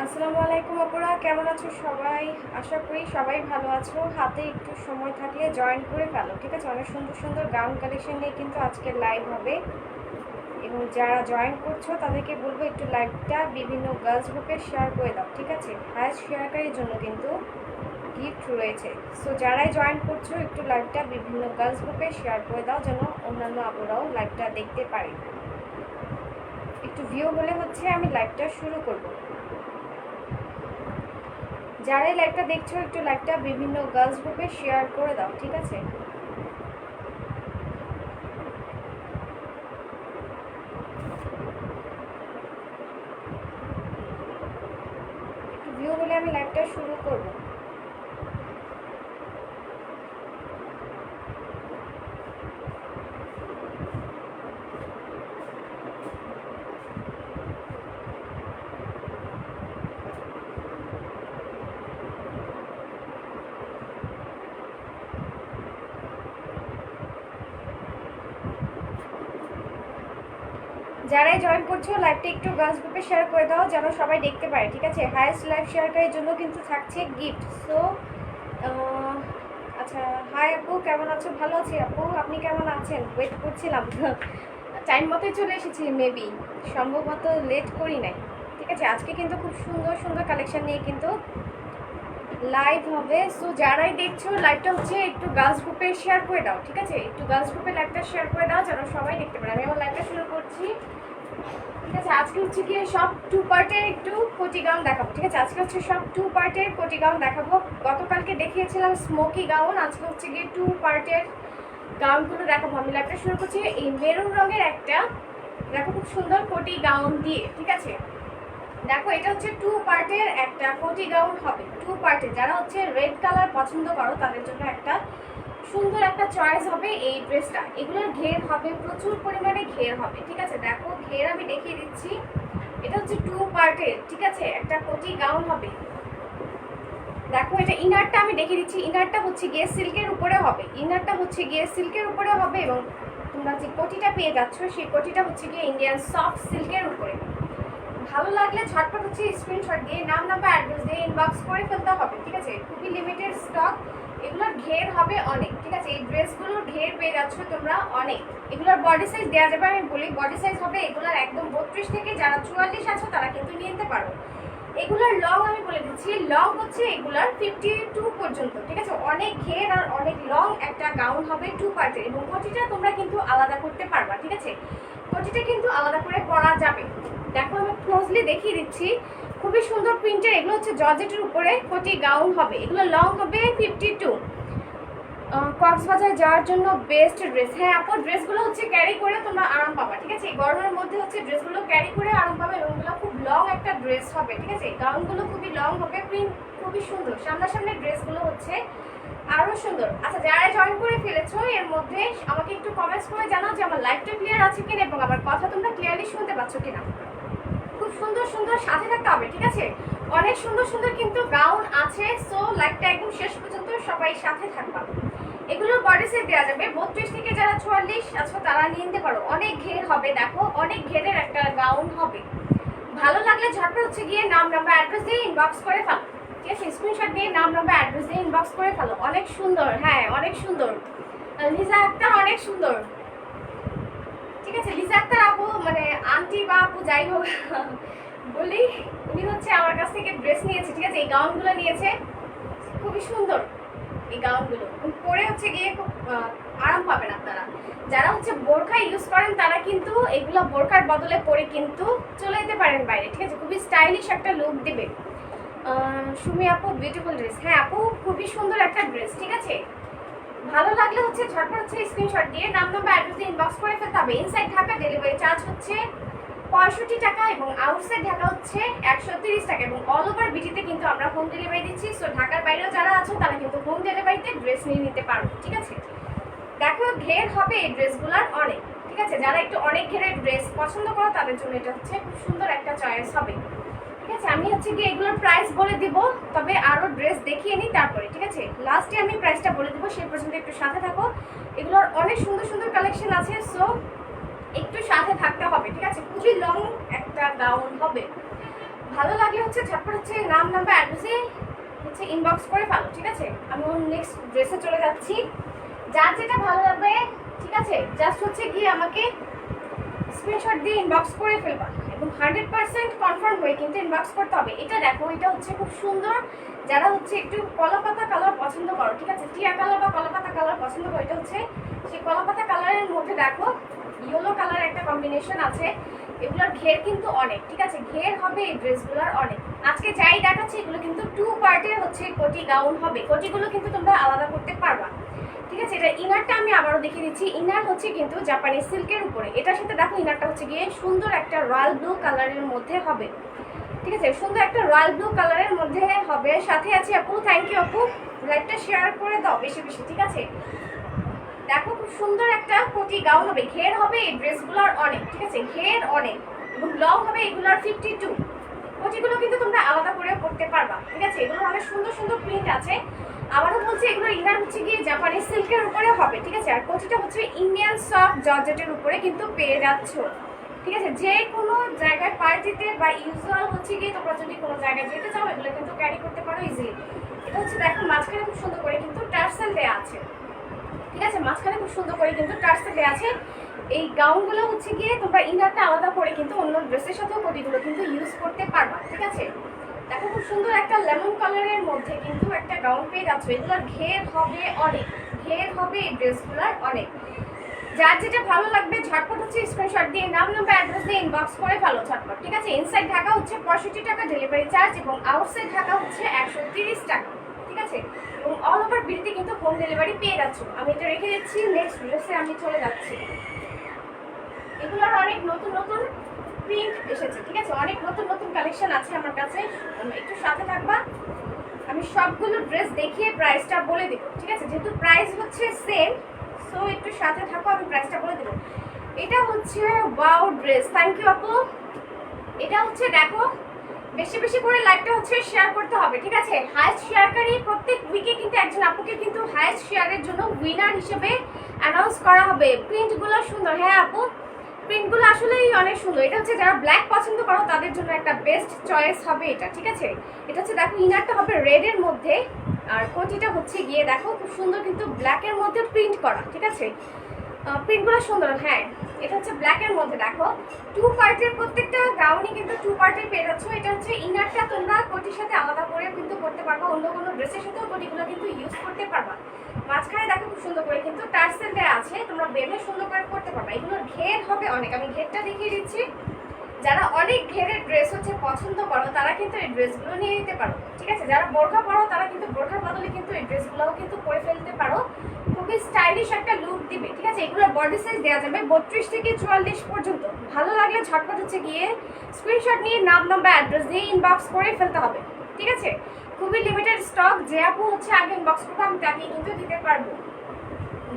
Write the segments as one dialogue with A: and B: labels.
A: আসসালামু আলাইকুম আপুরা, কেমন আছো সবাই? আশা করি সবাই ভালো আছো। হাতে একটু সময় থাকলে জয়েন করে ফেলো, ঠিক আছে? অনেক সুন্দর সুন্দর গাউন কালেকশন নিয়ে কিন্তু আজকে লাইভ হবে, এবং যারা জয়েন করছো তাদেরকে বলবো একটু লাইভটা বিভিন্ন গার্লস গ্রুপে শেয়ার করে দাও, ঠিক আছে? হায়েস্ট শেয়ারকারীর জন্য কিন্তু গিফট রয়েছে। সো যারাই জয়েন করছো একটু লাইভটা বিভিন্ন গার্লস গ্রুপে শেয়ার করে দাও, যেন অন্যান্য আপুরাও লাইভটা দেখতে পারে। একটু ভিউ হলে হচ্ছে আমি লাইভটা শুরু করবো। যারাই লাইভটা দেখছো একটু লাইভটা বিভিন্ন গার্লস গ্রুপে শেয়ার করে দাও, ঠিক আছে? একটু ভিউ হলে আমি লাইভটা শুরু করব। যারাই জয়েন করছো লাইভটা একটু গার্লস গ্রুপে শেয়ার করে দাও, যেন সবাই দেখতে পারে, ঠিক আছে? হায়েস্ট লাইভ শেয়ারকারীর জন্য কিন্তু থাকছে গিফট। সো আচ্ছা, হাই আপু, কেমন আছো? ভালো আছি আপু, আপনি কেমন আছেন? ওয়েট করছিলাম, টাইম মতোই চলে এসেছি, মেবি সম্ভবত লেট করি নাই, ঠিক আছে? আজকে কিন্তু খুব সুন্দর সুন্দর কালেকশন নিয়ে কিন্তু লাইভ হবে। সো যারাই দেখছো লাইভটা হচ্ছে একটু গার্লস গ্রুপে শেয়ার করে দাও, ঠিক আছে? একটু গার্লস গ্রুপে লাইভটা শেয়ার করে দাও, যেন সবাই দেখতে পারে। আমি আমার লাইভটা শুরু করছি, ঠিক আছে? আজকে হচ্ছে গিয়ে সব টু পার্টের একটু কোটি গাউন দেখাবো, ঠিক আছে? আজকে হচ্ছে সব টু পার্টের কোটি গাউন দেখাবো। গতকালকে দেখিয়েছিলাম স্মোকি গাউন, আজকে হচ্ছে গিয়ে টু পার্টের গাউনগুলো দেখাবো। আমি লাইভটা শুরু করছি এই মেরুন রঙের একটা, দেখো, খুব সুন্দর কোটি গাউন দিয়ে, ঠিক আছে? দেখো, এটা হচ্ছে টু পার্টের একটা কোটি গাউন হবে, টু পার্টের। যারা হচ্ছে রেড কালার পছন্দ করো তাদের জন্য একটা সুন্দর একটা চয়েস হবে এই ড্রেসটা। এগুলোর ঘের হবে, প্রচুর পরিমাণে ঘের হবে, ঠিক আছে? দেখো, ঘের আমি দেখিয়ে দিচ্ছি। এটা হচ্ছে টু পার্টের, ঠিক আছে? একটা কোটি গাউন হবে। দেখো, এটা ইনারটা আমি দেখিয়ে দিচ্ছি। ইনারটা হচ্ছে গিয়ে সিল্কের উপরে হবে, ইনারটা হচ্ছে গিয়ে সিল্কের উপরে হবে, এবং তোমরা যে কোটিটা পেয়ে যাচ্ছ সেই কোটিটা হচ্ছে গিয়ে ইন্ডিয়ান সফট সিল্কের উপরে। ভালো লাগলে ঝটপট হচ্ছে স্ক্রিনশট দিয়ে নাম, নাম্বার, অ্যাড্রেস দিয়ে ইনবক্স করে ফেলতে হবে, ঠিক আছে? খুবই লিমিটেড স্টক। এগুলোর ঘের হবে অনেক, ঠিক আছে? এই ড্রেসগুলোর ঘের পেয়ে যাচ্ছ তোমরা অনেক। এগুলোর বডি সাইজ দেওয়া যাবে, আমি বলি বডি সাইজ হবে এগুলোর একদম 32 থেকে, যারা 44 আছো তারা কিন্তু নিয়ে নিতে পারো। এগুলোর লং আমি বলে দিচ্ছি, লং হচ্ছে এগুলার 52 পর্যন্ত, ঠিক আছে? অনেক ঘের আর অনেক লং একটা গাউন হবে টু পার্টের, এবং কোটিটা তোমরা কিন্তু আলাদা করতে পারবা, ঠিক আছে? কোটিটা কিন্তু আলাদা করে পরা যাবে। দেখো, আমি ক্লোজলি দেখিয়ে দিচ্ছি, খুবই সুন্দর প্রিন্টের। এগুলো হচ্ছে জর্জেটের উপরে কোটি গাউন হবে, এগুলো লং হবে 52। কক্সবাজার যাওয়ার জন্য বেস্ট ড্রেস। হ্যাঁ আপু, ড্রেসগুলো হচ্ছে ক্যারি করে তোমরা আরাম পাবা, ঠিক আছে? এই গরমের মধ্যে হচ্ছে ড্রেসগুলো ক্যারি করে আরাম পাবে, এবং এগুলো খুব লং একটা ড্রেস হবে, ঠিক আছে? গাউনগুলো খুবই লং হবে, প্রিন্ট খুবই সুন্দর। সামনাসামনি ড্রেসগুলো হচ্ছে আরো সুন্দর। আচ্ছা, যারা জয়েন করে ফেলেছো এর মধ্যে আমাকে একটু কমেন্টস করে জানাও যে আমার লাইভটা ক্লিয়ার আছে কিনা, এবং আমার কথা তোমরা ক্লিয়ারলি শুনতে পাচ্ছ কিনা। খুব সুন্দর সুন্দর সাথে থাকতে হবে, ঠিক আছে? অনেক সুন্দর সুন্দর কিন্তু গাউন আছে। সো লাইভটা একদম শেষ পর্যন্ত সবাই সাথে থাকবা। এগুলোর বডি সাইজ দেওয়া যাবে 32 থেকে, যারা 44 আছো তারা নিয়ে নিতে পারো। অনেক ঘের হবে, দেখো, অনেক ঘেরের একটা গাউন হবে। ভালো লাগলে ঝটপট হচ্ছে গিয়ে নাম, নাম্বার, অ্যাড্রেস দিয়ে ইনবক্স করে ফেলো, ঠিক আছে? স্ক্রিনশট দিয়ে নাম, নাম্বার, অ্যাড্রেস দিয়ে ইনবক্স করে ফেলো। অনেক সুন্দর, হ্যাঁ অনেক সুন্দর। লিজা আক্তার অনেক সুন্দর, ঠিক আছে? লিজা আক্তার আপু, মানে আন্টি বা আপু যাই হোক বলি, উনি হচ্ছে আমার কাছ থেকে ড্রেস নিয়েছে, ঠিক আছে? এই গাউনগুলো নিয়েছে, খুবই সুন্দর এই গাউনগুলো। পরে হচ্ছে গিয়ে খুব আরাম পাবেন আপনারা। যারা হচ্ছে বোরখা ইউজ করেন তারা কিন্তু এগুলো বোরখার বদলে পরে কিন্তু চলে যেতে পারেন বাইরে, ঠিক আছে? খুবই স্টাইলিশ একটা লুক দিবে। সুমি আপু, বিউটিফুল ড্রেস। হ্যাঁ আপু, খুবই সুন্দর একটা ড্রেস, ঠিক আছে? ভালো লাগলে হচ্ছে ঝটপট হচ্ছে স্ক্রিনশট দিয়ে নাম, নাম্বার, অ্যাড্রেস দিয়ে ইনবক্স করে ফেলতে হবে। ইনসাইড ঢাকা ডেলিভারি চার্জ হচ্ছে 65 টাকা, এবং আউটসাইড ঢাকা হচ্ছে 130 টাকা, এবং অল ওভার বিটিতে কিন্তু আমরা হোম ডেলিভারি দিচ্ছি। সো ঢাকার বাইরেও যারা আছো তারা কিন্তু হোম ডেলিভারিতে ড্রেস নিয়ে নিতে পারো, ঠিক আছে? দেখো, ঘের হবে এই ড্রেসগুলোর অনেক, ঠিক আছে? যারা একটু অনেক ঘেরের ড্রেস পছন্দ করো তাদের জন্য এটা হচ্ছে খুব সুন্দর একটা চয়েস হবে, ঠিক আছে? আমি হচ্ছে কি এগুলোর প্রাইস বলে দিব, তবে আরো ড্রেস দেখিয়ে নিই তারপরে, ঠিক আছে? লাস্টে আমি প্রাইসটা বলে দিব, সেই পর্যন্ত একটু সাথে থাকো। এগুলোর অনেক সুন্দর সুন্দর কালেকশন আছে, সো একটু সাথে থাকতে হবে, ঠিক আছে? খুবই লং একটা গাউন হবে। ভালো লাগলে হচ্ছে ঝটপট হচ্ছে নাম নাম্বার অ্যাড্রেসে হচ্ছে ইনবক্স করে ফেলো, ঠিক আছে। আমি নেক্সট ড্রেসে চলে যাচ্ছি। যার যেটা ভালো লাগবে, ঠিক আছে, জাস্ট হচ্ছে গিয়ে আমাকে স্ক্রিনশট দিয়ে ইনবক্স করে ফেলবা এবং 100% কনফার্ম হয়ে কিন্তু ইনবক্স করতে হবে। এটা দেখো, এটা হচ্ছে খুব সুন্দর। যারা হচ্ছে একটু কলাপাতা কালার পছন্দ করো, ঠিক আছে, টিয়া কালার বা কলাপাতা কালার পছন্দ করো, এটা হচ্ছে সেই কলাপাতা কালারের মধ্যে দেখো ইয়েলো কালার একটা কম্বিনেশন আছে। এগুলোর ঘের কিন্তু অনেক, ঠিক আছে, ঘের হবে এই ড্রেসগুলোর অনেক। আজকে যাই দেখাচ্ছি এগুলো কিন্তু 2 পার্টের হচ্ছে কোটি গাউন হবে। কোটিগুলো কিন্তু তোমরা আলাদা করতে পারবা, ঠিক আছে। এটা ইনারটা আমি আবারও দেখিয়ে দিচ্ছি। ইনার হচ্ছে কিন্তু জাপানি সিল্কের উপরে। এটার সাথে দেখো ইনারটা হচ্ছে গিয়ে সুন্দর একটা রয়্যাল ব্লু কালারের মধ্যে হবে, ঠিক আছে, সুন্দর একটা রয়্যাল ব্লু কালারের মধ্যে হবে। সাথে আছে আপু, থ্যাংক ইউ আপু, লাইকটা শেয়ার করে দাও বেশি বেশি, ঠিক আছে। দেখো খুব সুন্দর একটা কোটি গাউন হবে, ঘের হবে এই ড্রেসগুলোর অনেক, ঠিক আছে, ঘের অনেক এবং লং হবে এগুলোর 52। কোটিগুলো কিন্তু তোমরা আলাদা করে পড়তে পারবা, ঠিক আছে। এগুলো অনেক সুন্দর সুন্দর প্রিন্ট আছে। আবারও বলছি, এগুলো ইনার হচ্ছে গিয়ে জাপানি সিল্কের উপরে হবে, ঠিক আছে। আর কোটিটা হচ্ছে ইন্ডিয়ান সফট জর্জেটের উপরে কিন্তু পেয়ে যাচ্ছ, ঠিক আছে। যে কোনো জায়গায় পার্টিতে বা ইউজুয়াল হচ্ছে গিয়ে তোমরা যদি কোনো জায়গায় যেতে চাও এগুলো কিন্তু ক্যারি করতে পারো ইজিলি। এটা হচ্ছে দেখো মাঝখানে খুব সুন্দর করে কিন্তু টার্সেল দেওয়া আছে, ঠিক আছে, মাঝখানে খুব সুন্দর করে কিন্তু টার্সেল দেওয়া আছে। এই গাউনগুলো হচ্ছে গিয়ে তোমরা ইনারটা আলাদা করে কিন্তু অন্য ড্রেসের সাথেও কোটিগুলো কিন্তু ইউজ করতে পারবা, ঠিক আছে। দেখো খুব সুন্দর একটা লেমন কালারের মধ্যে কিন্তু একটা গাউন পেয়ে যাচ্ছ। এগুলোর ঘের হবে অনেক, ঘের হবে এই ড্রেসগুলোর অনেক। যার যেটা ভালো লাগবে ঝটপট হচ্ছে স্ক্রিনশট দিয়ে নাম নাম্বার অ্যাড্রেস দিয়ে ইনবক্স করে ফেলো ঝটপট, ঠিক আছে। ইনসাইড ঢাকা হচ্ছে 65 টাকা ডেলিভারি চার্জ এবং আউটসাইড ঢাকা হচ্ছে 130 টাকা, ঠিক আছে। এবং অল ওভার বিলতে কিন্তু হোম ডেলিভারি পেয়ে যাচ্ছ। আমি এটা রেখে দিচ্ছি, নেক্সট ড্রেসে আমি চলে যাচ্ছি। এগুলোর অনেক নতুন নতুন প্রিন্ট এসেছে, ঠিক আছে, অনেক নতুন নতুন কালেকশন আছে আমার কাছে। একটু সাথে থাকবা, আমি সবগুলো ড্রেস দেখিয়ে প্রাইসটা বলে দেবো, ঠিক আছে, যেহেতু প্রাইস হচ্ছে সেম, সো একটু সাথে থাকো, আমি প্রাইসটা বলে দেবো। এটা হচ্ছে ওয়াও ড্রেস, থ্যাংক ইউ আপু। এটা হচ্ছে দেখো, বেশি বেশি করে লাইকটা হচ্ছে শেয়ার করতে হবে, ঠিক আছে। হাইস্ট শেয়ারকারী প্রত্যেক উইকে কিন্তু একজন আপুকে কিন্তু হাইস্ট শেয়ারের জন্য উইনার হিসেবে অ্যানাউন্স করা হবে। প্রিন্টগুলো সুন্দর, হ্যাঁ আপু, প্রিন্টগুলো আসলেই অনেক সুন্দর। এটা হচ্ছে যারা ব্ল্যাক পছন্দ করো তাদের জন্য একটা বেস্ট চয়েস হবে এটা, ঠিক আছে। এটা হচ্ছে দেখো ইনারটা হবে রেডের মধ্যে আর কোটিটা হচ্ছে গিয়ে দেখো খুব সুন্দর কিন্তু ব্ল্যাকের মধ্যে প্রিন্ট করা, ঠিক আছে। প্রিন্টগুলো সুন্দর, হ্যাঁ। এটা হচ্ছে ব্ল্যাকের মধ্যে দেখো 2 পার্টের, প্রত্যেকটা গাউনই কিন্তু 2 পার্টের পেয়ে যাচ্ছ। এটা হচ্ছে ইনারটা তোমরা কোটির সাথে আলাদা করে কিন্তু করতে পারবা, অন্য কোনো ড্রেসের সাথেও কোটিগুলো কিন্তু ইউজ করতে পারবা। মাঝখানে দেখো খুব সুন্দর করে কিন্তু টার্সেল দেওয়া আছে, তোমরা বেঁধে সুন্দর করে করতে পারবা। এগুলোর ঘের হবে অনেক, আমি ঘেরটা দেখিয়ে দিচ্ছি। যারা অনেক ঘেরের ড্রেস হচ্ছে পছন্দ করো তারা কিন্তু এই ড্রেসগুলো নিয়ে নিতে পারো, ঠিক আছে। যারা বোরখা পরো তারা কিন্তু বোরখার বদলে কিন্তু এই ড্রেসগুলোও কিন্তু পরে ফেলতে পারো, খুবই স্টাইলিশ একটা লুক দিবে, ঠিক আছে। এগুলোর বডি সাইজ দেওয়া যাবে 32 থেকে 44 পর্যন্ত। ভালো লাগলে ঝটপট হচ্ছে গিয়ে স্ক্রিনশট নিয়ে নাম নাম্বার অ্যাড্রেস দিয়ে ইনবক্স করে ফেলতে হবে, ঠিক আছে। খুবই লিমিটেড স্টক, যে আপু হচ্ছে আগে ইনবক্স করবো আমি তাকে কিন্তু দিতে পারবো।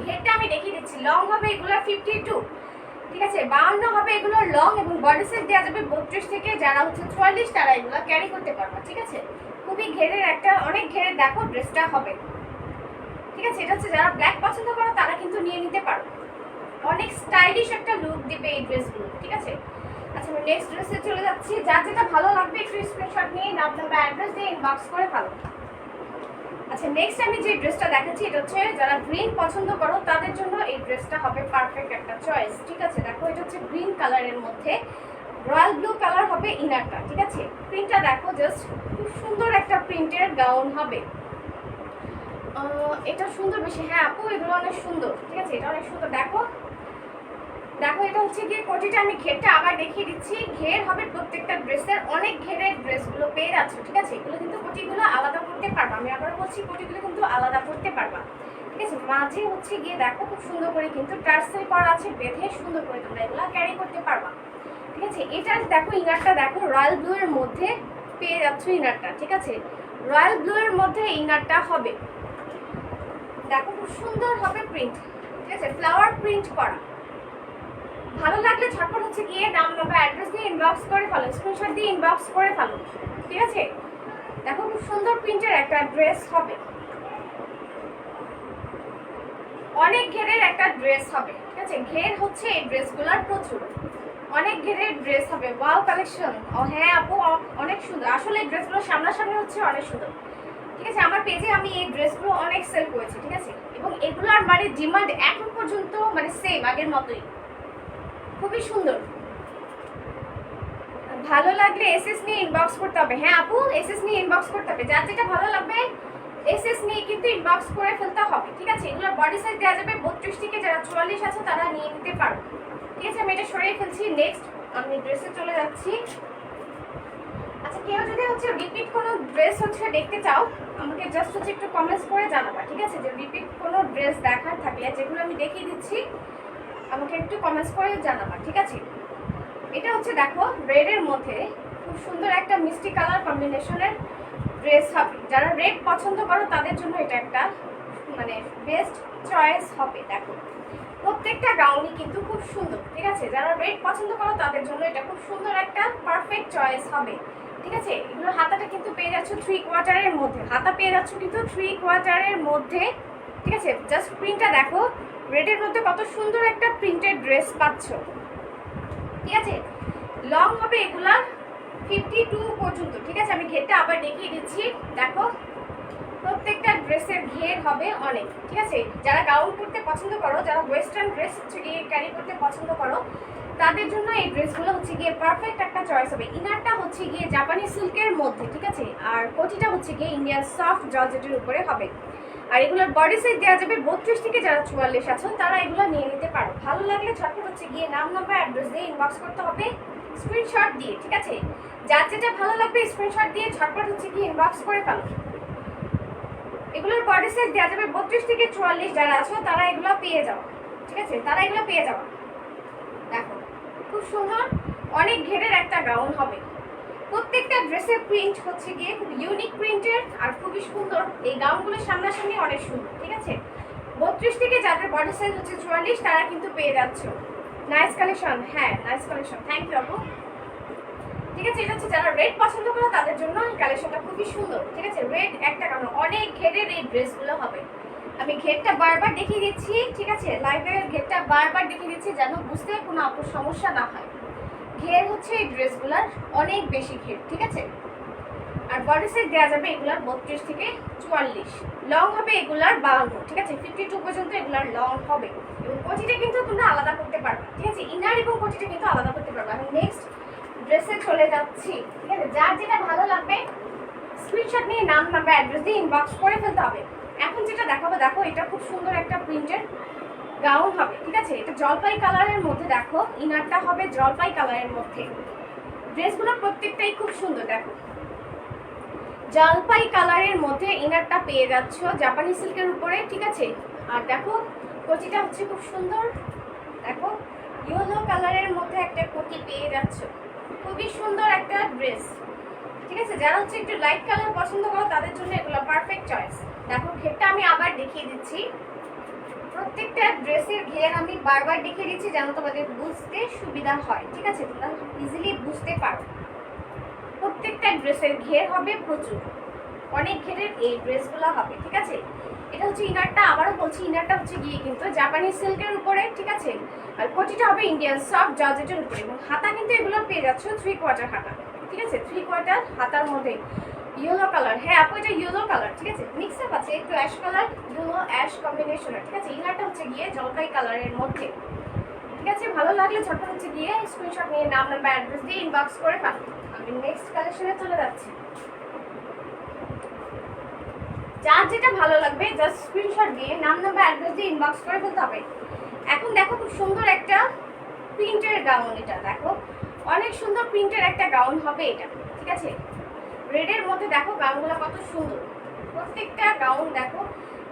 A: ঘেরটা আমি দেখিয়ে দিচ্ছি, লং হবে এগুলো 52, ঠিক আছে, 52 হবে এগুলোর লং এবং বডি সাইজ দেওয়া যাবে 32 থেকে যারা হচ্ছে 44 তারা এগুলো ক্যারি করতে পারবা, ঠিক আছে। খুবই ঘেরের একটা, অনেক ঘেরের দেখো ড্রেসটা হবে, ঠিক আছে। এটা হচ্ছে যারা ব্ল্যাক পছন্দ করো তারা কিন্তু নিয়ে নিতে পারো, অনেক স্টাইলিশ একটা লুক দিবে এই ড্রেসগুলো, ঠিক আছে। আচ্ছা আমি নেক্সট ড্রেসে চলে যাচ্ছি। যার যেটা ভালো লাগবে একটু স্ক্রিনশট নিয়ে নাম নাম্বার অ্যাড্রেস দিয়ে ইনবক্স করে ফেলো। আচ্ছা নেক্সট আমি যে ড্রেসটা দেখাচ্ছি এটা হচ্ছে যারা গ্রিন পছন্দ করো তাদের জন্য এই ড্রেসটা হবে পারফেক্ট একটা চয়েস, ঠিক আছে। দেখো এটা হচ্ছে গ্রিন কালারের মধ্যে রয়্যাল ব্লু কালার হবে ইনারটা, ঠিক আছে। প্রিন্টটা দেখো জাস্ট খুব সুন্দর একটা প্রিন্টের গাউন হবে। এটা সুন্দর বেশি, হ্যাঁ আপু এগুলো অনেক সুন্দর, ঠিক আছে, এটা অনেক সুন্দর। দেখো দেখো এটা হচ্ছে গিয়ে কোটিটা, আমি ঘেরটা আবার দেখিয়ে দিচ্ছি। ঘের হবে প্রত্যেকটা ড্রেসের, অনেক ঘেরের ড্রেসগুলো পেয়ে যাচ্ছ, ঠিক আছে। এগুলো কিন্তু কোটিগুলো আলাদা করতে পারবা, আমি আবার বলছি কোটিগুলো কিন্তু আলাদা করতে পারবা, ঠিক আছে। মাঝে হচ্ছে গিয়ে দেখো খুব সুন্দর করে কিন্তু টার্সেল করা আছে, বেঁধে সুন্দর করে তোমরা এগুলো ক্যারি করতে পারবা, ঠিক আছে। এটা দেখো ইনারটা দেখো রয়্যাল ব্লু এর মধ্যে পেয়ে যাচ্ছ ইনারটা, ঠিক আছে। রয়্যাল ব্লু এর মধ্যে ইনারটা হবে, দেখো খুব সুন্দর হবে প্রিন্ট, ঠিক আছে, ফ্লাওয়ার প্রিন্ট করা। ভালো লাগলে ঝটপট হচ্ছে গিয়ে নাম নাম্বার অ্যাড্রেস দিয়ে ইনবক্স করে ফেলো, স্ক্রিনশট দিয়ে ইনবক্স করে ফেলো, ঠিক আছে। দেখো খুব সুন্দর প্রিন্টের একটা ড্রেস হবে, অনেক ঘেরের একটা ড্রেস হবে, ঠিক আছে। ঘের হচ্ছে এই ড্রেসগুলোর প্রচুর, অনেক ঘেরের ড্রেস হবে। ওয়াও কালেকশন, ও হ্যাঁ আপু অনেক অনেক সুন্দর, আসলে এই ড্রেসগুলো সামনাসামনি হচ্ছে অনেক সুন্দর। ঠিক আছে, আমার পেজে আমি এই ড্রেসগুলো অনেক সেল করেছি। ঠিক আছে, এবং এগুলোর মানে ডিমান্ড এখন পর্যন্ত মানে সেম আগের মতোই, খুবই সুন্দর। ভালো লাগলে এসএস নিয়ে ইনবক্স করতে হবে। হ্যাঁ আপু, এসএস নিয়ে ইনবক্স করতে হবে, যার যেটা ভালো লাগবে এসএস নিয়ে কিন্তু ইনবক্স করে ফেলতে হবে। ঠিক আছে, এগুলোর বডি সাইজ দেওয়া যাবে 32 থেকে, যারা 44 আছে তারা নিয়ে নিতে পারো। ঠিক আছে, আমি এটা সরিয়ে ফেলছি। নেক্সট আমি ড্রেসে চলে যাচ্ছি। আচ্ছা, কেউ যদি হচ্ছে রিপিট কোনো ড্রেস হচ্ছে দেখতে চাও, আমাকে জাস্ট হচ্ছে একটু কমেন্টস করে জানাবা। ঠিক আছে, যে রিপিট কোনো ড্রেস দেখার থাকলে, যেগুলো আমি দেখিয়ে দিচ্ছি, আমাকে একটু কমেন্টস করে জানাবা। ঠিক আছে, এটা হচ্ছে দেখো রেডের মধ্যে খুব সুন্দর একটা মিষ্টি কালার কম্বিনেশনের ড্রেস হবে। যারা রেড পছন্দ করো তাদের জন্য এটা একটা মানে বেস্ট চয়েস হবে। দেখো প্রত্যেকটা গাউনই কিন্তু খুব সুন্দর। ঠিক আছে, যারা রেড পছন্দ করো তাদের জন্য এটা খুব সুন্দর একটা পারফেক্ট চয়েস হবে। ঠিক আছে, এগুলোর হাতাটা কিন্তু পেয়ে যাচ্ছ 3/4 মধ্যে, হাতা পেয়ে যাচ্ছ কিন্তু 3/4 মধ্যে। ঠিক আছে, জাস্ট প্রিন্টটা দেখো, রেডের মধ্যে কত সুন্দর একটা প্রিন্টেড ড্রেস পাচ্ছ। ঠিক আছে, লং হবে এগুলার 52 পর্যন্ত। ঠিক আছে, আমি ঘেরটা আবার দেখিয়ে দিচ্ছি। দেখো প্রত্যেকটা ড্রেসের ঘের হবে অনেক। ঠিক আছে, যারা গাউন পরতে পছন্দ করো, যারা ওয়েস্টার্ন ড্রেস হচ্ছে গিয়ে ক্যারি করতে পছন্দ করো, তাদের জন্য এই ড্রেসগুলো হচ্ছে গিয়ে পারফেক্ট একটা চয়েস হবে। ইনারটা হচ্ছে গিয়ে জাপানি সিল্কের মধ্যে। ঠিক আছে, আর কোটিটা হচ্ছে গিয়ে ইন্ডিয়ান সফট জর্জেটের উপরে হবে। আর এগুলোর বডি সাইজ দেওয়া যাবে 32 থেকে, যারা 44 আছো তারা এগুলো নিয়ে নিতে পারো। ভালো লাগলে ঝটপট হচ্ছে গিয়ে নাম, নাম্বার, অ্যাড্রেস দিয়ে ইনবক্স করতে হবে স্ক্রিনশট দিয়ে। ঠিক আছে, যার যেটা ভালো লাগবে স্ক্রিনশট দিয়ে ঝটপট হচ্ছে গিয়ে ইনবক্স করে ফেলো। এগুলোর বডি সাইজ দেওয়া যাবে 32 থেকে 44, যারা আছো তারা এগুলো পেয়ে যাও। ঠিক আছে, তারা এগুলো পেয়ে যাও। দেখো খুব সুন্দর অনেক ঘেরের একটা গাউন হবে। প্রত্যেকটা ড্রেসের প্রিন্ট হচ্ছে গিয়ে খুব ইউনিক প্রিন্টের আর খুবই সুন্দর। এই গাউনগুলোর সামনাসামনি অনেক সুন্দর। ঠিক আছে, 32 থেকে যাদের বডি সাইজ হচ্ছে 44 তারা কিন্তু পেয়ে যাচ্ছ। Nice collection. হ্যাঁ, নাইস কালেকশন, থ্যাংক ইউ আপু। ঠিক আছে, এটা হচ্ছে যারা রেড পছন্দ করো তাদের জন্য এই কালেকশনটা খুবই সুন্দর। ঠিক আছে, রেড একটা কারণ অনেক ঘেরের এই ড্রেসগুলো হবে। আমি ঘেরটা বারবার দেখিয়ে দিচ্ছি। ঠিক আছে, লাইভের ঘেরটা বারবার দেখিয়ে দিচ্ছি যেন বুঝতে কোনো আপুর সমস্যা না হয়। ঘের হচ্ছে এই ড্রেসগুলার অনেক বেশি ঘের। ঠিক আছে, আর বডি সাইজ দেওয়া যাবে এগুলার 32 থেকে 44, লং হবে এগুলার 52। ঠিক আছে, 52 পর্যন্ত এগুলার লং হবে। এবং কোটিটা কিন্তু তোমরা আলাদা করতে পারবে। ঠিক আছে, ইনার এবং কোটিটা কিন্তু আলাদা করতে পারবে। আমি নেক্সট ড্রেসে চলে যাচ্ছি। ঠিক আছে, যার যেটা ভালো লাগবে স্ক্রিনশট নিয়ে নাম, নাম্বার, অ্যাড্রেস দিয়ে ইনবক্স করে ফেলতে হবে। এখন যেটা দেখাবো, দেখো এটা খুব সুন্দর একটা প্রিন্টের গাউন হবে। ঠিক আছে, এটা জলপাই কালারের মধ্যে। দেখো ইনারটা হবে জলপাই কালারের মধ্যে। ড্রেসগুলো প্রত্যেকটাই খুব সুন্দর। দেখো জলপাই কালারের মধ্যে ইনারটা পেয়ে যাচ্ছ জাপানি সিল্কের উপরে। ঠিক আছে, আর দেখো কোটিটা হচ্ছে খুব সুন্দর। দেখো ইয়েলো কালারের মধ্যে একটা কোটি পেয়ে যাচ্ছ, খুবই সুন্দর একটা ড্রেস। ঠিক আছে, যারা হচ্ছে একটু লাইট কালার পছন্দ করো তাদের জন্য এগুলো পারফেক্ট চয়েস। দেখো ঘেরটা আমি আবার দেখিয়ে দিচ্ছি। প্রত্যেকটা ড্রেসের ঘের আমি বারবার দেখিয়ে দিচ্ছি যেন তোমাদের বুঝতে সুবিধা হয়। ঠিক আছে, তোমরা ইজিলি বুঝতে পারো। প্রত্যেকটা ড্রেসের ঘের হবে প্রচুর, অনেক ঘেরের এই ড্রেসগুলো হবে। ঠিক আছে, এটা হচ্ছে ইনারটা, আবারও বলছি ইনারটা হচ্ছে গিয়ে কিন্তু জাপানি সিল্কের উপরে। ঠিক আছে, আর কোটিটা হবে ইন্ডিয়ান সফট জর্জেটের উপরে। এবং হাতা কিন্তু এগুলো পেয়ে যাচ্ছ 3/4 হাতা। ঠিক আছে, 3/4 হাতার মধ্যে ইয়েলো কালার। হ্যাঁ আপু, এটা ইয়েলো কালার। ঠিক আছে, মিক্স আপ আছে একটু অ্যাশ কালার, ইয়েলো অ্যাশ কম্বিনেশনের। ঠিক আছে, ইনারটা হচ্ছে গিয়ে জলপাই কালারের মধ্যে। ঠিক আছে, ভালো লাগলে ছোট হচ্ছে গিয়ে স্ক্রিনশট নিয়ে নাম, নাম্বার, অ্যাড্রেস দিয়ে ইনবক্স করে পাবো। আমি নেক্সট কালেকশনে চলে যাচ্ছি। যার যেটা ভালো লাগবে জাস্ট স্ক্রিনশট দিয়ে নাম, নাম্বার, অ্যাড্রেস দিয়ে ইনবক্স করে ফেলতে হবে। এখন দেখো খুব সুন্দর একটা প্রিন্টের গাউন। এটা দেখো অনেক সুন্দর প্রিন্টের একটা গাউন হবে এটা। ঠিক আছে, রেডের মধ্যে দেখো গাউনগুলো কত সুন্দর। প্রত্যেকটা গাউন দেখো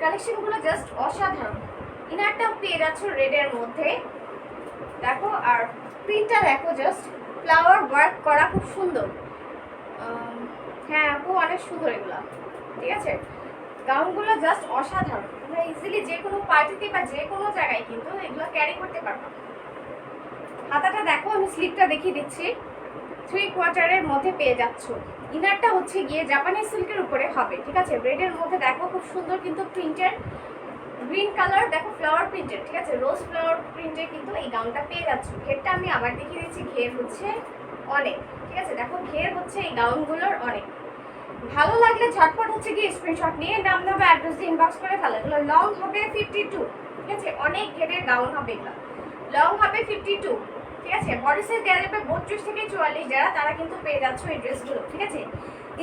A: কালেকশনগুলো জাস্ট অসাধারণ। ইনারটাও পেয়ে যাচ্ছ রেডের মধ্যে। দেখো আর প্রিন্টটা দেখো, জাস্ট ফ্লাওয়ার ওয়ার্ক করা, খুব সুন্দর। হ্যাঁ আপু, অনেক সুন্দর এগুলো। ঠিক আছে, গাউনগুলো জাস্ট অসাধারণ। তোমরা ইজিলি যে কোনো পার্টিতে বা যে কোনো জায়গায় কিন্তু এগুলো ক্যারি করতে পারবে। হাতাটা দেখো, আমি স্লিপটা দেখিয়ে দিচ্ছি। 3/4 মধ্যে পেয়ে যাচ্ছ। ইনারটা হচ্ছে গিয়ে জাপানি সিল্কের উপরে হবে। ঠিক আছে, রেডের মধ্যে দেখো খুব সুন্দর কিন্তু প্রিন্টের গ্রিন কালার। দেখো ফ্লাওয়ার প্রিন্টের। ঠিক আছে, রোজ ফ্লাওয়ার প্রিন্টের কিন্তু এই গাউনটা পেয়ে যাচ্ছ। ঘেরটা আমি আবার দেখিয়ে দিচ্ছি, ঘের হচ্ছে অনেক। ঠিক ঠিক আছে, দেখো ঘের হচ্ছে এই গাউনগুলোর অনেক। ভালো লাগলে ঝটপট হচ্ছে গিয়ে স্ক্রিনশট নিয়ে নাম নাম্বার অ্যাড্রেস দিয়ে ইনবক্স করে ফেলো। এগুলো লং হবে 52, ঠিক আছে, অনেক ঘেরের গাউন হবে এগুলো, লং হবে 52, ঠিক আছে। বডি সাইজ দেওয়া যাবে 32 থেকে 44, যারা তারা কিন্তু পেয়ে যাচ্ছ এই ড্রেসগুলো, ঠিক আছে।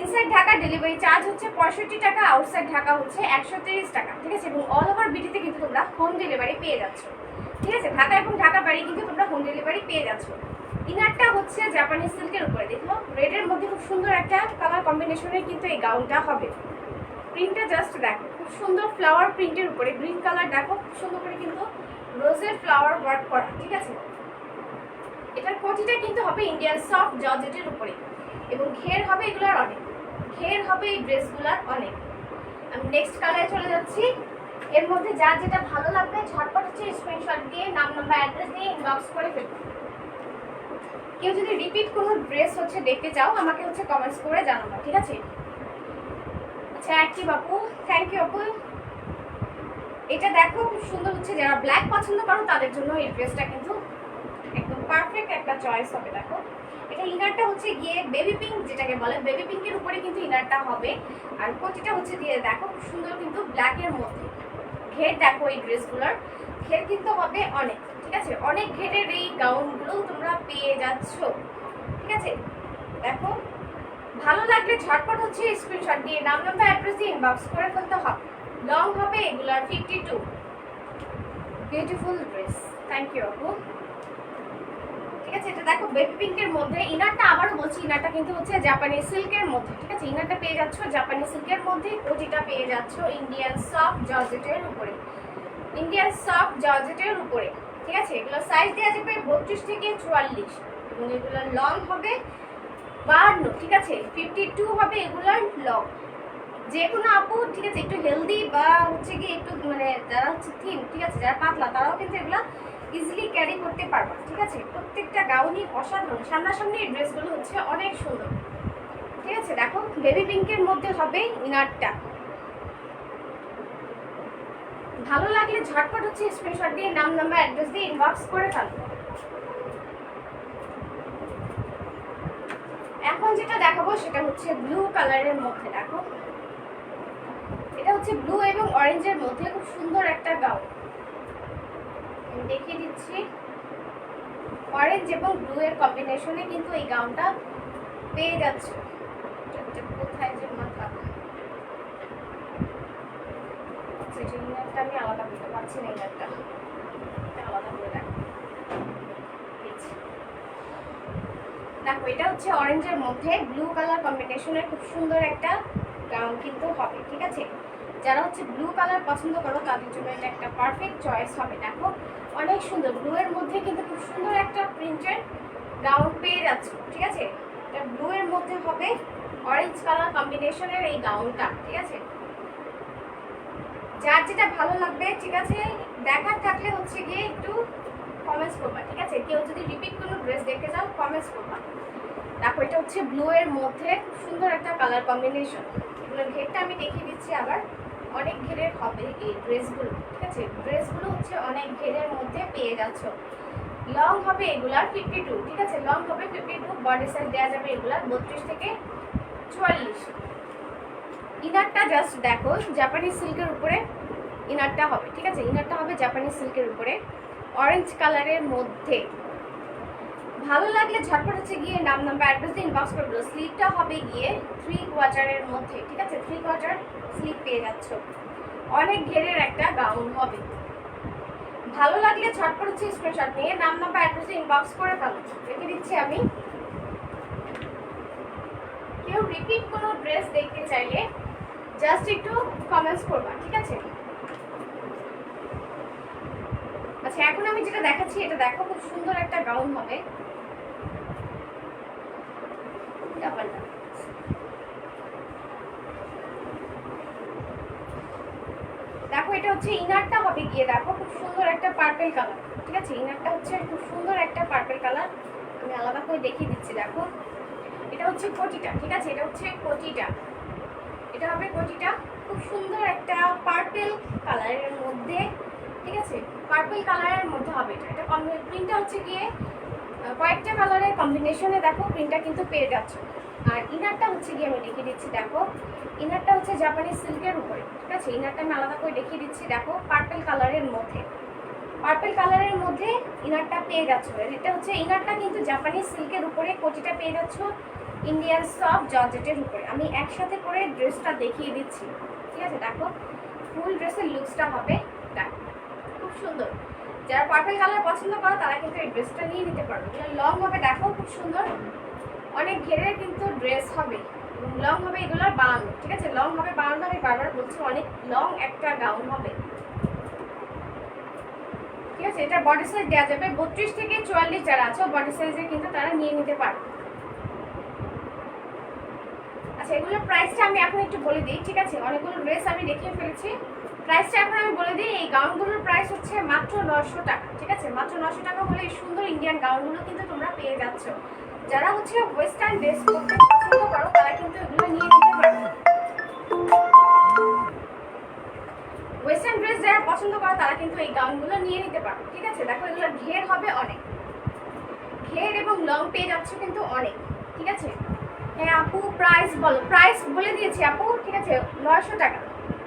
A: ইনসাইড ঢাকা ডেলিভারি চার্জ হচ্ছে 65 টাকা, আউটসাইড ঢাকা হচ্ছে 130 টাকা, ঠিক আছে। এবং অল ওভার বিটিতে কিন্তু তোমরা হোম ডেলিভারি পেয়ে যাচ্ছ, ঠিক আছে। ঢাকা এবং ঢাকা বাড়ি কিন্তু তোমরা হোম ডেলিভারি পেয়ে যাচ্ছ। ইনারটা হচ্ছে জাপানি সিল্কের উপরে, দেখো রেডের মধ্যে খুব সুন্দর একটা কালার কম্বিনেশনের কিন্তু এই গাউনটা হবে। প্রিন্টটা জাস্ট দেখো, খুব সুন্দর ফ্লাওয়ার প্রিন্টের উপরে গ্রিন কালার, দেখো খুব সুন্দর করে কিন্তু রোজের ফ্লাওয়ার ওয়ার্ক করা, ঠিক আছে। এটার কোটিটা কিন্তু হবে ইন্ডিয়ান সফট জর্জেটের উপরে, এবং ঘের হবে এগুলার অনেক, ঘের হবে এই ড্রেসগুলার অনেক। আমি নেক্সট কালারে চলে যাচ্ছি। এর মধ্যে যার যেটা ভালো লাগবে ঝটপট হচ্ছে স্ক্রিনশট দিয়ে নাম নাম্বার অ্যাড্রেস দিয়ে ইনবক্স করে ফেলুন। কেউ যদি রিপিট কোনো ড্রেস হচ্ছে দেখতে চাও আমাকে হচ্ছে কমেন্টস করে জানাবো, ঠিক আছে। আচ্ছা অ্যাক্টিভ আপু, থ্যাংক ইউ আপু। এটা দেখো খুব সুন্দর হচ্ছে, যারা ব্ল্যাক পছন্দ করো তাদের জন্য এই ড্রেসটা কিন্তু একদম পারফেক্ট একটা চয়েস হবে। দেখো এটা ইনারটা হচ্ছে গিয়ে বেবি পিঙ্ক, যেটাকে বলে বেবি পিঙ্কের উপরে কিন্তু ইনারটা হবে, আর কোটিটা হচ্ছে দিয়ে দেখো খুব সুন্দর কিন্তু ব্ল্যাকের মধ্যে। ঘের দেখো এই ড্রেসগুলোর ঘের কিন্তু হবে অনেক, ঠিক আছে। অনেক ঘেরের এই গাউনগুলো তোমরা পেয়ে যাচ্ছ, ঠিক আছে। দেখো ভালো লাগলে ঝটপট হচ্ছে স্ক্রিনশট দিয়ে নাম নাম্বার অ্যাড্রেস দিয়ে ইনবক্স করে ফেলতে হবে। লং হবে এগুলার 52। বিউটিফুল ড্রেস, থ্যাংক ইউ আপু। ঠিক আছে, এটা দেখো বেবি পিঙ্কের মধ্যে। ইনারটা আবারও বলছি, ইনারটা কিন্তু হচ্ছে জাপানি সিল্কের মধ্যে, ঠিক আছে। ইনারটা পেয়ে যাচ্ছ জাপানি সিল্কের মধ্যে, কোটিটা পেয়ে যাচ্ছ ইন্ডিয়ান সফট জর্জেটের উপরে, ইন্ডিয়ান সফট জর্জেটের উপরে, ঠিক আছে। এগুলো সাইজ দেওয়া যাবে 32 থেকে 44, এবং এগুলো লং হবে 52, ঠিক আছে। 52 হবে এগুলোর লং। যে কোনো আপু, ঠিক আছে, একটু হেলদি বা হচ্ছে কি একটু মানে যারা হচ্ছে থিন, ঠিক আছে, যারা পাতলা তারাও কিন্তু এগুলো ইজিলি ক্যারি করতে পারবা, ঠিক আছে। প্রত্যেকটা গাউনই অসাধারণ, সামনাসামনি এই ড্রেসগুলো হচ্ছে অনেক সুন্দর, ঠিক আছে। দেখো বেবি পিঙ্কের মধ্যে হবে ইনারটা। ভালো লাগলে ঝটপট হচ্ছে স্ক্রিনশট দিয়ে নাম নাম্বার অ্যাড্রেস দিয়ে ইনবক্স করে ফেলো। এখন যেটা দেখাবো সেটা হচ্ছে ব্লু কালারের মধ্যে। দেখো এটা হচ্ছে ব্লু এবং অরেঞ্জের মধ্যে খুব সুন্দর একটা গাউন, আমি দেখিয়ে দিচ্ছি। অরেঞ্জ এবং ব্লু এর কম্বিনেশনে কিন্তু এই গাউনটা পেয়ে যাচ্ছে। কোথায় যে মাথা, ইনারটা আমি আলাদা করতে পারছি না, ইনারটা আলাদা করে দেখো। দেখো এটা হচ্ছে অরেঞ্জের মধ্যে ব্লু কালার কম্বিনেশনের খুব সুন্দর একটা গাউন কিন্তু হবে, ঠিক আছে। যারা হচ্ছে ব্লু কালার পছন্দ করো তাদের জন্য এটা একটা পারফেক্ট চয়েস হবে। দেখো অনেক সুন্দর ব্লু এর মধ্যে কিন্তু খুব সুন্দর একটা প্রিন্টের গাউন পেয়ে যাচ্ছ, ঠিক আছে। এটা ব্লু এর মধ্যে হবে অরেঞ্জ কালার কম্বিনেশনের এই গাউনটা, ঠিক আছে। যার যেটা ভালো লাগবে, ঠিক আছে, দেখার থাকলে হচ্ছে গিয়ে একটু কমেন্টস করবা, ঠিক আছে। কেউ যদি রিপিট কোনো ড্রেস দেখতে চাও কমেন্টস করবা। দেখো এটা হচ্ছে ব্লু এর মধ্যে খুব সুন্দর একটা কালার কম্বিনেশন। এগুলোর ঘেরটা আমি দেখিয়ে দিচ্ছি, আবার অনেক ঘেরের হবে এই ড্রেসগুলো, ঠিক আছে। ড্রেসগুলো হচ্ছে অনেক ঘেরের মধ্যে পেয়ে যাচ্ছ। লং হবে এগুলার 52, ঠিক আছে, লং হবে 52। বডি সাইজ দেওয়া যাবে এগুলার 32 থেকে 44। ইনারটা জাস্ট দেখো জাপানি সিল্কের উপরে ইনারটা হবে, ঠিক আছে। ইনারটা হবে জাপানি সিল্কের উপরে অরেঞ্জ কালারের মধ্যে। ভালো লাগলে ঝটপট হচ্ছে গিয়ে নাম নাম্বার অ্যাড্রেস দিয়ে ইনবক্স করে দিলো। স্লিপটা হবে গিয়ে 3 কোয়ার্টারের মধ্যে, ঠিক আছে, 3 কোয়ার্টার স্লিপ পেয়ে যাচ্ছ। অনেক ঘেরের একটা গাউন হবে। ভালো লাগলে ঝটপট হচ্ছে স্ক্রিনশট নিয়ে নাম নাম্বার অ্যাড্রেস দিয়ে ইনবক্স করে ফেলো। রেখে দিচ্ছি আমি। কেউ রিপিট কোনো ড্রেস দেখতে চাইলে জাস্ট একটু কমেন্টস করবা, ঠিক আছে। আচ্ছা এখন আমি যেটা দেখাচ্ছি এটা দেখো খুব সুন্দর একটা গাউন হবে। দেখো এটা হচ্ছে ইনারটা হবে গিয়ে দেখো খুব সুন্দর একটা পার্পল কালার, ঠিক আছে। ইনারটা হচ্ছে খুব সুন্দর একটা পার্পল কালার, আমি আলাদা করে দেখিয়ে দিচ্ছি। দেখো এটা হচ্ছে কোটিটা, ঠিক আছে, এটা হচ্ছে কোটিটা, এটা হবে কোটিটা। খুব সুন্দর একটা পার্পল কালারের মধ্যে, ঠিক আছে, পার্পল কালারের মধ্যে হবে এটা। এটা প্রিন্টটা হচ্ছে গিয়ে কয়েকটা কালারের কম্বিনেশনে দেখো প্রিন্টটা কিন্তু পেয়ে যাচ্ছ। আর ইনারটা হচ্ছে গিয়ে আমি দেখিয়ে দিচ্ছি, দেখো ইনারটা হচ্ছে জাপানি সিল্কের উপরে, ঠিক আছে। ইনারটা আমি আলাদা করে দেখিয়ে দিচ্ছি, দেখো পার্পল কালারের মধ্যে, পার্পল কালারের মধ্যে ইনারটা পেয়ে যাচ্ছ। এটা হচ্ছে ইনারটা কিন্তু জাপানি সিল্কের উপরে, কোটিটা পেয়ে যাচ্ছ ইন্ডিয়ান সফট জর্জেটের উপরে। আমি একসাথে করে ড্রেসটা দেখিয়ে দিচ্ছি, ঠিক আছে। দেখো ফুল ড্রেসের লুকসটা হবে, দেখো খুব সুন্দর। যারা পার্পল কালার পছন্দ করো তারা কিন্তু এই ড্রেসটা নিয়ে নিতে পারো। লং হবে, দেখো খুব সুন্দর, অনেক ঘেরের কিন্তু ড্রেস হবে, লং হবে এগুলোর 52, ঠিক আছে। লং হবে 52, আমি বারবার বলছি অনেক লং একটা গাউন হবে, ঠিক আছে। এটা বডি সাইজ দেওয়া যাবে 32 থেকে 44 যারা আছে বডি সাইজে কিন্তু তারা নিয়ে নিতে পারে। আচ্ছা এগুলোর প্রাইসটা আমি এখন একটু বলে দিই, ঠিক আছে। অনেকগুলো ড্রেস আমি দেখিয়ে ফেলেছি, প্রাইসটা এখন আমি বলে দিই। এই গাউনগুলোর প্রাইস হচ্ছে মাত্র 900 টাকা, ঠিক আছে। মাত্র 900 টাকা হলে এই সুন্দর ইন্ডিয়ান গাউনগুলো কিন্তু তোমরা পেয়ে যাচ্ছ। যারা হচ্ছে ওয়েস্টার্ন ড্রেস করতে পছন্দ করো তারা কিন্তু এগুলো নিয়ে নিতে পারো। ওয়েস্টার্ন ড্রেস যারা পছন্দ করো তারা কিন্তু এই গাউনগুলো নিয়ে নিতে পারো, ঠিক আছে। দেখো এগুলো ঘের হবে অনেক, ঘের এবং লং পেয়ে যাচ্ছ কিন্তু অনেক, ঠিক আছে। হ্যাঁ আপু প্রাইস বলো, প্রাইস বলে দিয়েছি আপু, ঠিক আছে। 900 টাকা,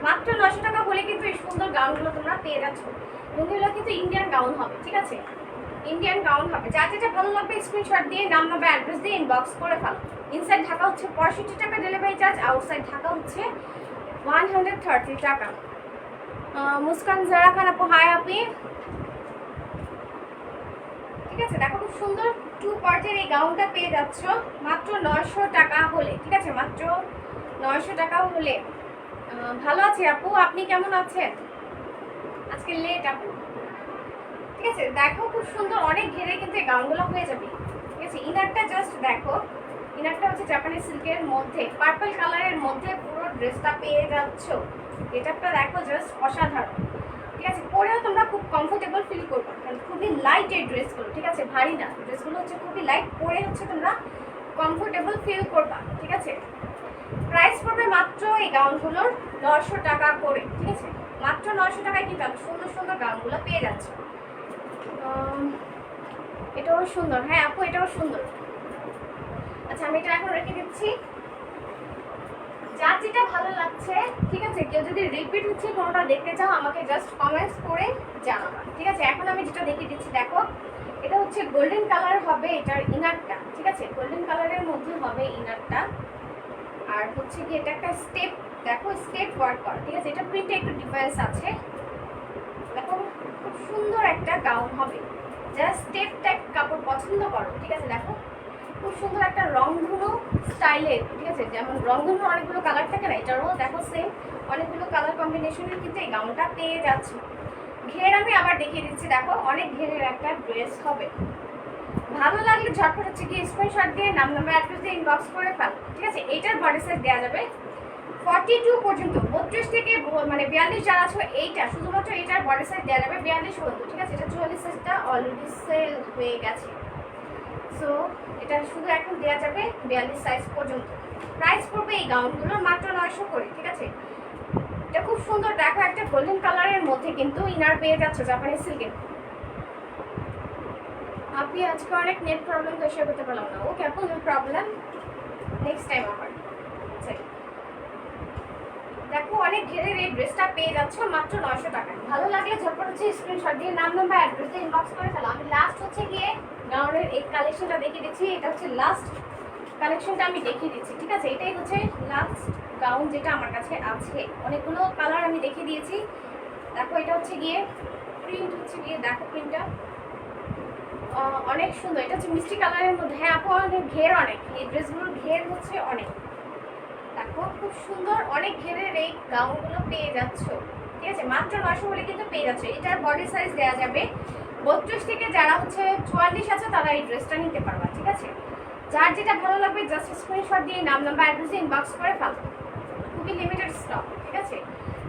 A: মাত্র 900 টাকা হলে কিন্তু এই সুন্দর গাউনগুলো তোমরা পেয়ে যাচ্ছ। এগুলো কিন্তু ইন্ডিয়ান গাউন হবে, ঠিক আছে, ইন্ডিয়ান গাউন হবে। যা যেটা ভালো লাগবে স্ক্রিনশট দিয়ে নাম নাম্বার অ্যাড্রেস দিয়ে ইনবক্স করে ফেলো। ইনসাইড ঢাকা হচ্ছে 65 টাকা ডেলিভারি চার্জ, আউটসাইড ঢাকা হচ্ছে 130 টাকা। মুস্কান জারা খান আপু হাই আপনি, ঠিক আছে। দেখো খুব সুন্দর 2 পার্টের এই গাউনটা পেয়ে যাচ্ছ মাত্র 900 টাকা হলে, ঠিক আছে, মাত্র 900 টাকা হলে। ভালো আছি আপু, আপনি কেমন আছেন? আজকে লেট আপু, ঠিক আছে। দেখো খুব সুন্দর অনেক ঘেরে কিন্তু এই গাউনগুলো হয়ে যাবে, ঠিক আছে। ইনারটা জাস্ট দেখো, ইনারটা হচ্ছে জাপানি সিল্কের মধ্যে পার্পল কালারের মধ্যে পুরো ড্রেসটা পেয়ে যাচ্ছ। গেটআপটা দেখো জাস্ট অসাধারণ, ঠিক আছে। পরেও তোমরা খুব কমফোর্টেবল ফিল করবে, কারণ খুবই লাইট এই ড্রেসগুলো, ঠিক আছে, ভারী না ড্রেসগুলো, হচ্ছে খুবই লাইট, পরে হচ্ছে তোমরা কমফোর্টেবল ফিল করবা, ঠিক আছে। প্রাইস পড়বে মাত্র এই গাউনগুলোর 900 টাকা করে, ঠিক আছে। মাত্র 900 টাকায় কিন্তু সুন্দর সুন্দর গাউনগুলো পেয়ে যাচ্ছে। এটাও সুন্দর, হ্যাঁ আপু এটাও সুন্দর। আচ্ছা আমি এটা এখন রেখে দিচ্ছি, যার যেটা ভালো লাগছে, ঠিক আছে। কেউ যদি রিপিট হচ্ছে কোনোটা দেখতে চাও আমাকে জাস্ট কমেন্টস করে জানাবা, ঠিক আছে। এখন আমি যেটা দেখিয়ে দিচ্ছি, দেখো এটা হচ্ছে গোল্ডেন কালার হবে এটার ইনারটা, ঠিক আছে, গোল্ডেন কালারের মধ্যে হবে ইনারটা। আর হচ্ছে কি এটা একটা স্টেপ, দেখো স্টেপ ওয়ার্ক করা, ঠিক আছে। এটা প্রিন্টে একটু ডিফারেন্স আছে, দেখো খুব সুন্দর একটা গাউন হবে। যারা স্টেপ টাইপ কাপড় পছন্দ করো, ঠিক আছে, দেখো খুব সুন্দর একটা রংধনু স্টাইলের, ঠিক আছে। যেমন রংধনু অনেকগুলো কালার থাকে না, এটারও দেখো সেম অনেকগুলো কালার কম্বিনেশনের কিন্তু এই গাউনটা পেয়ে যাচ্ছ। ঘের আমি আবার দেখিয়ে দিচ্ছি, দেখো অনেক ঘেরের একটা ড্রেস হবে। ভালো লাগলে ঝটপট হচ্ছে কি স্ক্রিনশট দিয়ে নাম নাম্বার অ্যাড্রেস দিয়ে ইনবক্স করে ফেলো, ঠিক আছে। এইটার বডি সাইজ দেওয়া যাবে 42 পর্যন্ত, 32 থেকে মানে 42 যারা আছে এইটা শুধুমাত্র এটার বডি সাইজ দেওয়া যাবে 42 পর্যন্ত, ঠিক আছে। এটা 44 সাইজটা অলরেডি সেল হয়ে গেছে, সো এটা শুধু এখন দেওয়া যাবে 42 সাইজ পর্যন্ত। প্রাইস পড়বে এই গাউনগুলোর মাত্র 900 করে, ঠিক আছে। এটা খুব সুন্দর, দেখো একটা গোল্ডেন কালারের মধ্যে কিন্তু ইনার পেয়ে যাচ্ছে জাপানি সিল্কের। আপনি আজকে অনেক নেট প্রবলেম তো শেয়ার করতে পারলাম না, ওকে আপু নো প্রবলেম, নেক্সট টাইম আবার। দেখো অনেক ঘেরের এই ড্রেসটা পেয়ে যাচ্ছ মাত্র 900 টাকায়। ভালো লাগলে ঝটপট হচ্ছে স্ক্রিনশট দিয়ে নাম নাম্বার অ্যাড্রেস দিয়ে ইনবক্স করে ফেলো। আমি লাস্ট হচ্ছে গিয়ে গাউনের এই কালেকশনটা দেখিয়ে দিচ্ছি, এটা হচ্ছে লাস্ট কালেকশনটা আমি দেখিয়ে দিচ্ছি, ঠিক আছে। এটাই হচ্ছে লাস্ট গাউন যেটা আমার কাছে আছে, অনেকগুলো কালার আমি দেখিয়ে দিয়েছি। দেখো এটা হচ্ছে গিয়ে প্রিন্ট, হচ্ছে গিয়ে দেখো প্রিন্টটা অনেক সুন্দর, এটা হচ্ছে মিষ্টি কালারের মধ্যে। হ্যাঁ আপু অনেক ঘের, অনেক এই ড্রেসগুলোর ঘের হচ্ছে অনেক, দেখো খুব সুন্দর অনেক ঘেরের এই গাউনগুলো পেয়ে যাচ্ছ, ঠিক আছে। মাত্র 900 হলে কিন্তু পেয়ে যাচ্ছে। এটার বডি সাইজ দেওয়া যাবে 32 থেকে যারা হচ্ছে 44 আছে তারা এই ড্রেসটা নিতে পারবা, ঠিক আছে। যার যেটা ভালো লাগবে জাস্ট স্ক্রিনশট দিয়ে নাম নাম্বার অ্যাড্রেস ইনবক্স করে ফেলো, খুবই লিমিটেড স্টক, ঠিক আছে।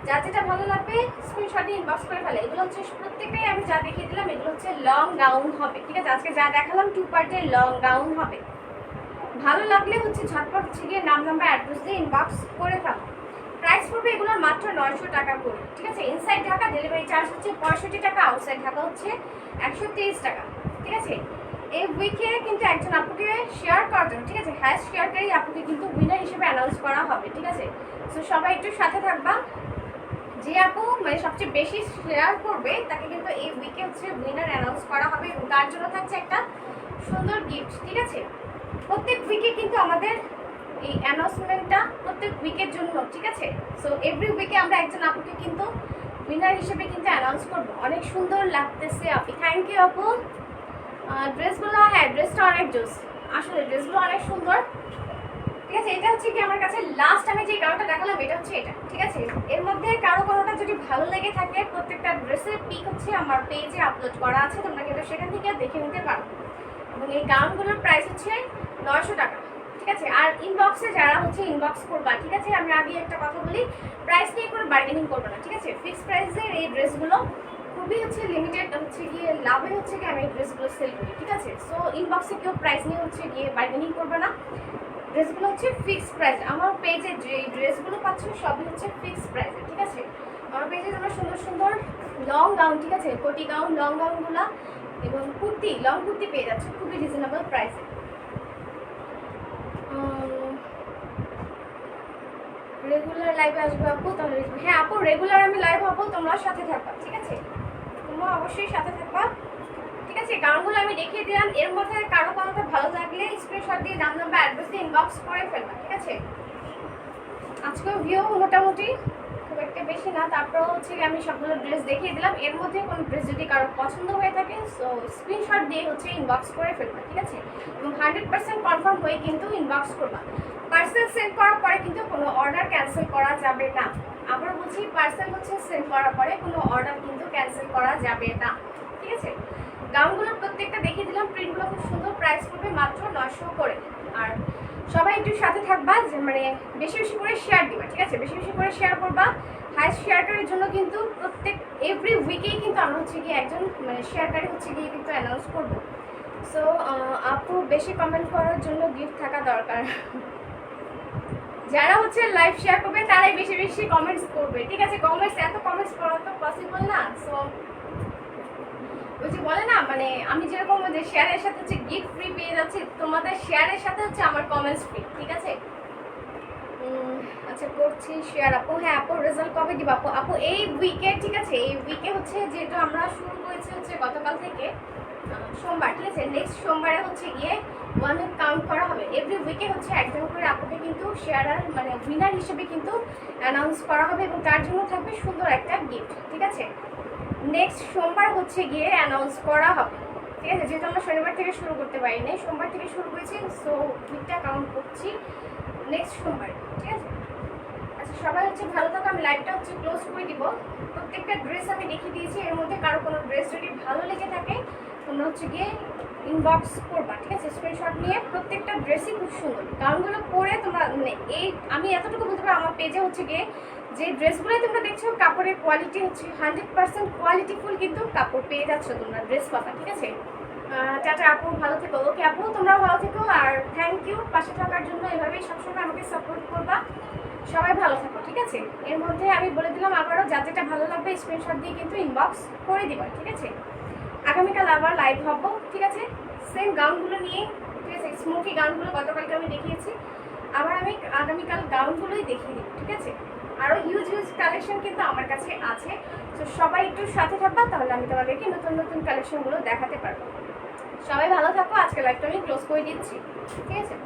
A: যার যেটা ভালো লাগবে স্ক্রিনশট দিয়ে ইনবক্স করে ফেলে। এগুলো হচ্ছে প্রত্যেকটাই আমি যা দেখিয়ে দিলাম এগুলো হচ্ছে লং গাউন হবে, ঠিক আছে। আজকে যা দেখালাম 2 পার্টের লং গাউন হবে। ভালো লাগলে হচ্ছে ঝটপট হচ্ছে গিয়ে নাম নাম্বার অ্যাড্রেস দিয়ে ইনবক্স করে ফেলো। প্রাইস পড়বে এগুলোর মাত্র 900 টাকা করে, ঠিক আছে। ইনসাইড ঢাকা ডেলিভারি চার্জ হচ্ছে 65 টাকা, আউটসাইড ঢাকা হচ্ছে 130 টাকা, ঠিক আছে। এই উইকে কিন্তু একজন আপুকে শেয়ার করার জন্য, ঠিক আছে, হায়েস্ট শেয়ারকারী আপুকে কিন্তু উইনার হিসেবে অ্যানাউন্স করা হবে, ঠিক আছে। সো সবাই একটু সাথে থাকবা। যে আপু মানে সবচেয়ে বেশি শেয়ার করবে তাকে কিন্তু এই উইকে হচ্ছে উইনার অ্যানাউন্স করা হবে এবং তার জন্য থাকছে একটা সুন্দর গিফট, ঠিক আছে। প্রত্যেক উইকে কিন্তু আমাদের এই অ্যানাউন্সমেন্টটা প্রত্যেক উইকের জন্য, ঠিক আছে। সো এভরি উইকে আমরা একজন আপুকে কিন্তু উইনার হিসেবে কিন্তু অ্যানাউন্স করবো। অনেক সুন্দর লাগতেছে আপু, থ্যাংক ইউ আপু। ড্রেসগুলো, হ্যাঁ ড্রেসটা অনেক জোস, আসলে ড্রেসগুলো অনেক সুন্দর, ঠিক আছে। এটা হচ্ছে কি আমার কাছে লাস্ট আমি যে কারোটা দেখালাম এটা হচ্ছে এটা, ঠিক আছে। এর মধ্যে কারো কোনোটা যদি ভালো লেগে থাকে প্রত্যেকটা ড্রেসের পিক হচ্ছে আমার পেজে আপলোড করা আছে, তোমরা কিন্তু সেখান থেকে দেখে নিতে পারো। এবং এই গাউনগুলোর প্রাইস হচ্ছে 900 টাকা, ঠিক আছে। আর ইনবক্সে যারা হচ্ছে ইনবক্স করবা, ঠিক আছে, আমি আগে একটা কথা বলি, প্রাইস নিয়ে কোনো বার্গেনিং করবো না, ঠিক আছে। ফিক্সড প্রাইসের এই ড্রেসগুলো খুবই হচ্ছে লিমিটেড হচ্ছে গিয়ে লাভে হচ্ছে গিয়ে আমি এই ড্রেসগুলো সেল করি, ঠিক আছে। সো ইনবক্সে কেউ প্রাইস নিয়ে হচ্ছে গিয়ে বার্গেনিং করবে না, ড্রেসগুলো হচ্ছে ফিক্সড প্রাইস। আমার পেজে যে ড্রেসগুলো পাচ্ছ সবই হচ্ছে ফিক্সড প্রাইসে, ঠিক আছে। আমার পেজে তোমরা সুন্দর সুন্দর লং গাউন, ঠিক আছে, কোটি গাউন, লং গাউনগুলো এবং কুর্তি, লং কুর্তি পেয়ে যাচ্ছে খুবই রিজনেবল প্রাইসে। রেগুলার লাইভে আসবে আপু তাহলে? হ্যাঁ আপু, রেগুলার আমি লাইভ হবো, তোমরাও সাথে থাকবা, ঠিক আছে, তোমরা অবশ্যই সাথে থাকবা, ঠিক আছে। গানগুলো আমি দেখিয়ে দিলাম, এর মধ্যে কারো কোনোটা ভালো লাগলে স্ক্রিনশট দিয়ে নাম নাম্বার অ্যাড্রেস দিয়ে ইনবক্স করে ফেলবা, ঠিক আছে। আজকেও ভিউ মোটামুটি খুব একটা বেশি না, তারপর হচ্ছে আমি সবগুলো ড্রেস দেখিয়ে দিলাম। এর মধ্যে কোনো ড্রেস যদি কারো পছন্দ হয়ে থাকে সো স্ক্রিনশট দিয়ে হচ্ছে ইনবক্স করে ফেলবা, ঠিক আছে। এবং 100% কনফার্ম হয়ে কিন্তু ইনবক্স করবা। পার্সেল সেন্ড করার পরে কিন্তু কোনো অর্ডার ক্যান্সেল করা যাবে না। আবার বলছি, পার্সেল হচ্ছে সেন্ড করার পরে কোনো অর্ডার কিন্তু ক্যান্সেল করা যাবে না, ঠিক আছে। গাউনগুলোর প্রত্যেকটা দেখিয়ে দিলাম, প্রিন্টগুলো খুব সুন্দর, প্রাইস পড়বে মাত্র 900 করে। আর সবাই একটু সাথে থাকবা, যে মানে বেশি বেশি করে শেয়ার দিবা, ঠিক আছে, বেশি বেশি করে শেয়ার করবা। হাইস্ট শেয়ারকারীর জন্য কিন্তু প্রত্যেক এভরি উইকেই কিন্তু আমরা হচ্ছে গিয়ে একজন মানে শেয়ারকারী হচ্ছে গিয়ে কিন্তু অ্যানাউন্স করবো। সো আপু বেশি কমেন্ট করার জন্য গিফট থাকা দরকার। যারা হচ্ছে লাইভ শেয়ার করবে তারাই বেশি বেশি কমেন্টস করবে, ঠিক আছে। কমেন্টস, এত কমেন্টস করা তো পসিবল না। সো ওই যে বলে না, মানে আমি যেরকম যে শেয়ারের সাথে হচ্ছে গিফট ফ্রি পেয়ে যাচ্ছি, তোমাদের শেয়ারের সাথে হচ্ছে আমার কমেন্টস ফ্রি, ঠিক আছে। আচ্ছা করছি শেয়ার আপু। হ্যাঁ আপু, রেজাল্ট কবে দিবা আপু? আপু এই উইকে, ঠিক আছে, এই উইকে হচ্ছে যেহেতু আমরা শুরু করেছি হচ্ছে গতকাল থেকে সোমবার, ঠিক আছে, নেক্সট সোমবারে হচ্ছে গিয়ে 1 উইক কাউন্ট করা হবে। এভরি উইকে হচ্ছে একজন করে আপুকে কিন্তু শেয়ারার মানে উইনার হিসেবে কিন্তু অ্যানাউন্স করা হবে এবং তার জন্য থাকবে সুন্দর একটা গিফট, ঠিক আছে। নেক্সট সোমবার হচ্ছে গিয়ে অ্যানাউন্স করা হবে, ঠিক আছে। যেহেতু আমরা শনিবার থেকে শুরু করতে পারিনি, সোমবার থেকে শুরু করেছি, সো উইকটা কাউন্ট করছি নেক্সট সোমবার, ঠিক আছে। আচ্ছা সবাই হচ্ছে ভালো থাকো, আমি লাইভটা হচ্ছে ক্লোজ করে দিব। প্রত্যেকটা ড্রেস আমি দেখিয়ে দিয়েছি, এর মধ্যে কারো কোনো ড্রেস যদি ভালো লেগে থাকে তোমরা হচ্ছে গিয়ে ইনবক্স করবা, ঠিক আছে, স্ক্রিনশট নিয়ে। প্রত্যেকটা ড্রেসই খুব সুন্দর, গাউনগুলো পরে তোমরা মানে এই আমি এতটুকু বলতে পারো, আমার পেজে হচ্ছে গিয়ে যে ড্রেসগুলোই তোমরা দেখছো কাপড়ের কোয়ালিটি হচ্ছে 100% কোয়ালিটিফুল কিন্তু কাপড় পেয়ে যাচ্ছ তোমরা, ড্রেস পাবা, ঠিক আছে। টাটা আপু, ভালো থেকো। ওকে আপু, তোমরাও ভালো থেকো, আর থ্যাংক ইউ পাশে থাকার জন্য, এভাবেই সবসময় আমাকে সাপোর্ট করবা। সবাই ভালো থাকো, ঠিক আছে। এর মধ্যে আমি বলে দিলাম আবারও, যা যেটা ভালো লাগবে স্ক্রিনশট দিয়ে কিন্তু ইনবক্স করে দিবা, ঠিক আছে। আগামীকাল আবার লাইভ হবো, ঠিক আছে, সেম গাউনগুলো নিয়ে, ঠিক আছে। স্মোকি গাউনগুলো গতকালকে আমি দেখিয়েছি, আবার আমি আগামীকাল গাউনগুলোই দেখিয়ে দিই, ঠিক আছে। আরও হিউজ হিউজ কালেকশন কিন্তু আমার কাছে আছে, তো সবাই একটু সাথে থাকবা, তাহলে আমি তোমাদেরকে নতুন নতুন কালেকশনগুলো দেখাতে পারবো। সবাই ভালো থাকো, আজকে লাইভটা আমি ক্লোজ করে দিচ্ছি, ঠিক আছে।